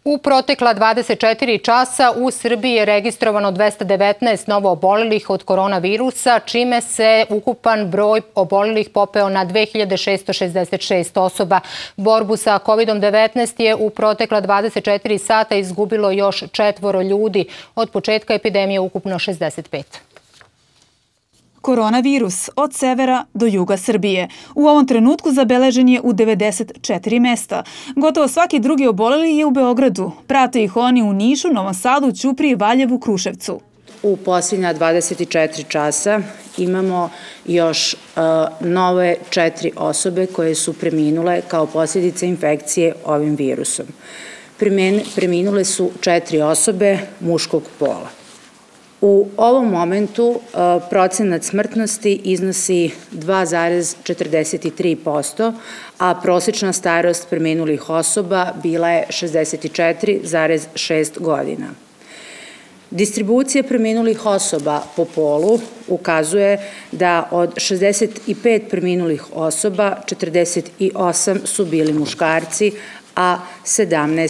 U protekla 24 časa u Srbiji je registrovano 219 novo obolelih od koronavirusa, čime se ukupan broj obolelih popeo na 2666 osoba. Borbu sa COVID-19 je u protekla 24 sata izgubilo još 4 ljudi. Od početka epidemije ukupno 65. Koronavirus od severa do juga Srbije. U ovom trenutku zabeležen je u 94 mesta. Gotovo svaki drugi oboleli je u Beogradu. Prate ih oni u Nišu, Novom Sadu, Ćupriji, Valjevu, Kruševcu. U posljednja 24 časa imamo još nove 4 osobe koje su preminule kao posljedice infekcije ovim virusom. Preminule su 4 osobe muškog pola. U ovom momentu procenat smrtnosti iznosi 2,43%, a prosječna starost preminulih osoba bila je 64,6 godina. Distribucija preminulih osoba po polu ukazuje da od 65 preminulih osoba 48 su bili muškarci, a 17